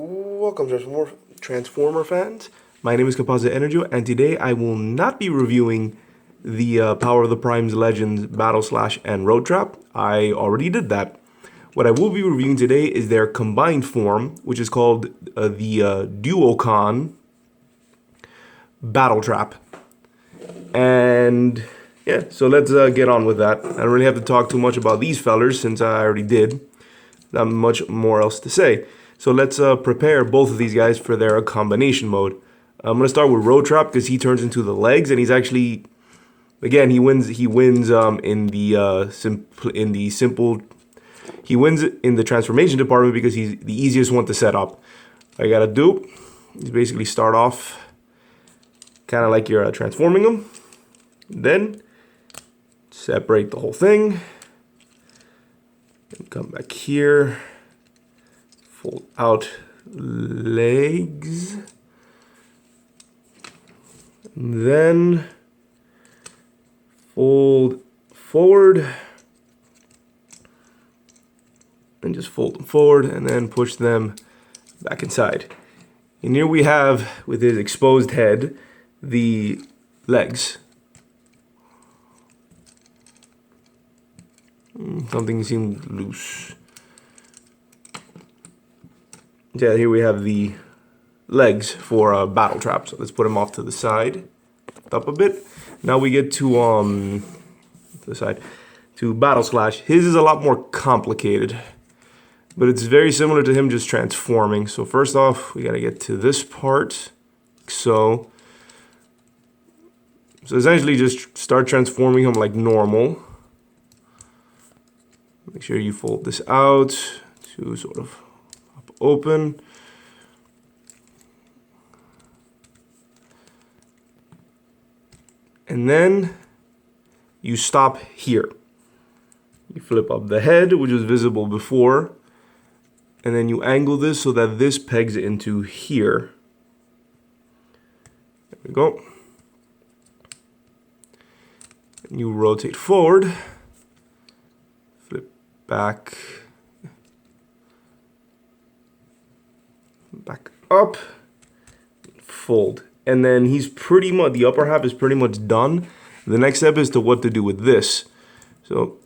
Welcome, Transformer fans. My name is Composite Enerjoe, and today I will not be reviewing the Power of the Primes Legends Battle Slash and Road Trap. I already did that. What I will be reviewing today is their combined form, which is called the Duocon Battletrap. And yeah, so let's get on with that. I don't really have to talk too much about these fellers since I already did. Not much more else to say. So let's prepare both of these guys for their combination mode. I'm gonna start with Road Trap because he turns into the legs, and he's actually, again, he wins in the transformation department because he's the easiest one to set up. All you gotta do is basically start off kind of like you're transforming them, then separate the whole thing, and come back here. Fold out legs, and then fold forward, and just fold them forward, and then push them back inside. And here we have, with his exposed head, the legs. Something seemed loose. Yeah, here we have the legs for Battletrap. So let's put them off to the side, up a bit. Now we get to the side to Battle Slash. His is a lot more complicated, but it's very similar to him just transforming. So first off, we gotta get to this part. So essentially, just start transforming him like normal. Make sure you fold this out to sort of open, and then you stop here. You flip up the head, which was visible before, and then you angle this so that this pegs into here. There we go. And you rotate forward, flip back up, fold, and then he's pretty much, the upper half is pretty much done. The next step is to what to do with this. So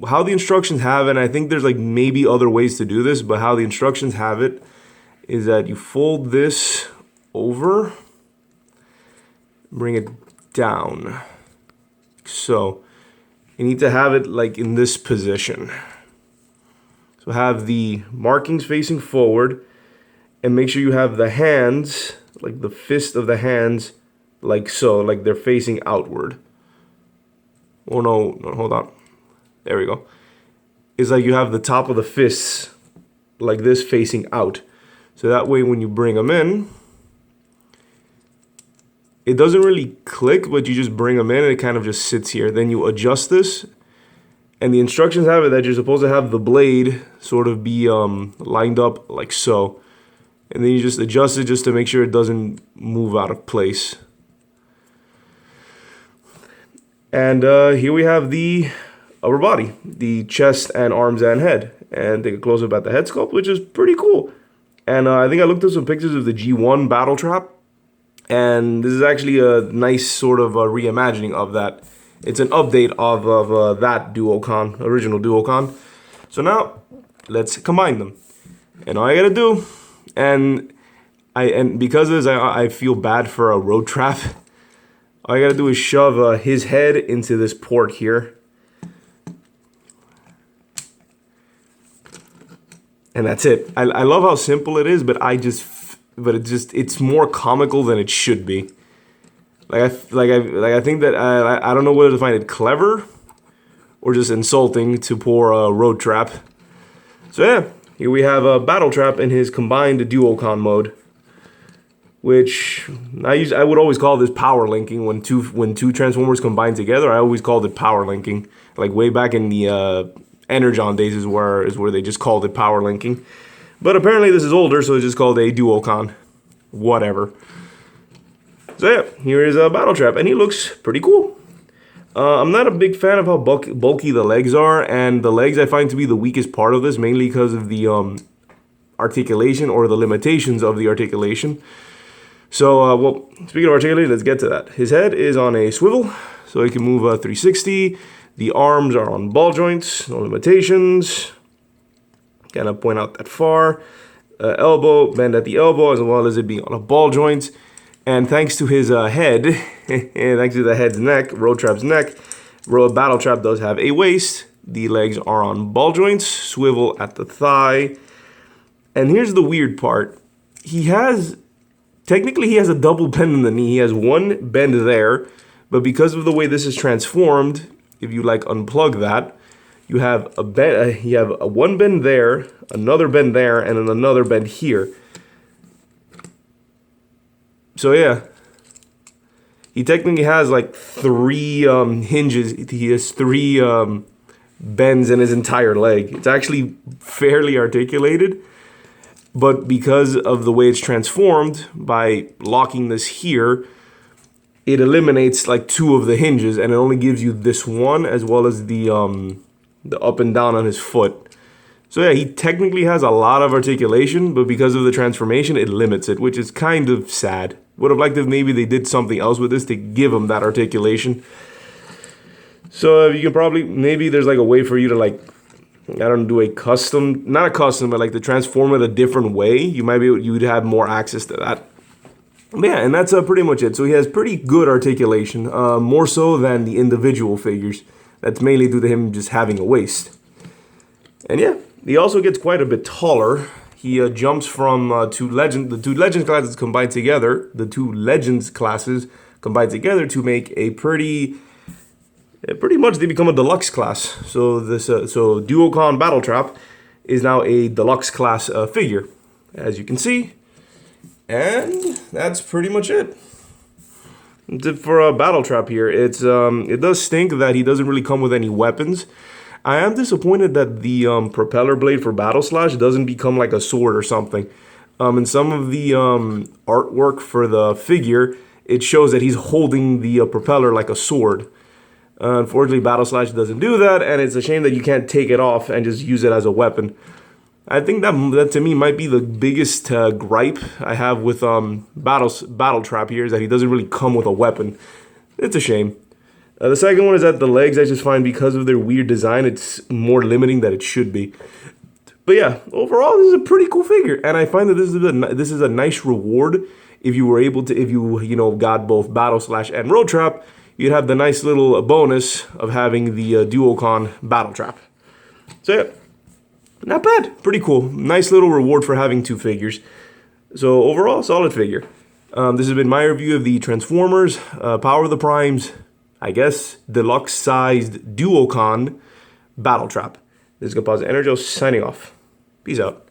how the instructions have it, and I think there's like maybe other ways to do this, but how the instructions have it is that you fold this over, bring it down. So you need to have it like in this position. So have the markings facing forward, and make sure you have the hands, like the fist of the hands, like so, like they're facing outward. Oh no, hold on. There we go. It's like you have the top of the fists like this facing out. So that way when you bring them in, it doesn't really click, but you just bring them in and it kind of just sits here. Then you adjust this, and the instructions have it that you're supposed to have the blade sort of be lined up like so. And then you just adjust it just to make sure it doesn't move out of place. And here we have the upper body, the chest and arms and head. And take a close up at the head sculpt, which is pretty cool. And I think I looked at some pictures of the G1 Battletrap, and this is actually a nice sort of reimagining of that. It's an update of that Duocon, original Duocon. So now let's combine them. And all I gotta do, and because of this, I feel bad for a Road Trap. All I gotta do is shove his head into this port here, and that's it. I love how simple it is, but it's more comical than it should be. I think that I don't know whether to find it clever or just insulting to poor Road Trap. So yeah. Here we have a Battletrap in his combined Duocon mode, which I would always call this power linking when two Transformers combine together. I always called it power linking, like way back in the Energon days is where they just called it power linking. But apparently this is older, so it's just called a Duocon. Whatever. So yeah, here is a Battletrap, and he looks pretty cool. I'm not a big fan of how bulky the legs are, and the legs I find to be the weakest part of this, mainly because of the articulation or the limitations of the articulation. So, well, speaking of articulation, let's get to that. His head is on a swivel, so he can move 360. The arms are on ball joints, no limitations. Kind of point out that far. Elbow, bend at the elbow, as well as it being on a ball joint. And thanks to his head, and thanks to the head's neck, Roadtrap's neck, Battletrap does have a waist. The legs are on ball joints, swivel at the thigh. And here's the weird part. Technically he has a double bend in the knee. He has one bend there, but because of the way this is transformed, if you like unplug that, you have a one bend there, another bend there, and then another bend here. So yeah, he technically has like 3 hinges. He has 3 bends in his entire leg. It's actually fairly articulated, but because of the way it's transformed, by locking this here, it eliminates like 2 of the hinges, and it only gives you this one as well as the up and down on his foot. So yeah, he technically has a lot of articulation, but because of the transformation, it limits it, which is kind of sad. Would have liked if maybe they did something else with this to give him that articulation. So you can probably, maybe there's like a way for you to like, I don't know, do a custom, not a custom, but like to transform it a different way. You might be, you would have more access to that. But yeah, and that's pretty much it. So he has pretty good articulation, more so than the individual figures. That's mainly due to him just having a waist. And yeah, he also gets quite a bit taller. He jumps from the two legends classes combined together. The 2 legends classes combined together to make a pretty much they become a deluxe class. So this so Duocon Battletrap is now a deluxe class figure, as you can see. And that's pretty much it. For a Battletrap here, it does stink that he doesn't really come with any weapons. I am disappointed that the propeller blade for Battle Slash doesn't become like a sword or something. In some of the artwork for the figure, it shows that he's holding the propeller like a sword. Unfortunately, Battle Slash doesn't do that, and it's a shame that you can't take it off and just use it as a weapon. I think that to me might be the biggest gripe I have with Battletrap here, is that he doesn't really come with a weapon. It's a shame. The second one is that the legs, I just find because of their weird design, it's more limiting than it should be. But yeah, overall, this is a pretty cool figure, and I find that this is a nice reward if you were able to, if you got both Battle Slash and Roadtrap, you'd have the nice little bonus of having the Duocon Battletrap. So yeah, not bad, pretty cool. Nice little reward for having 2 figures. So overall, solid figure. This has been my review of the Transformers, Power of the Primes, I guess, deluxe-sized Duocon Battletrap. This is Composite Enerjoe signing off. Peace out.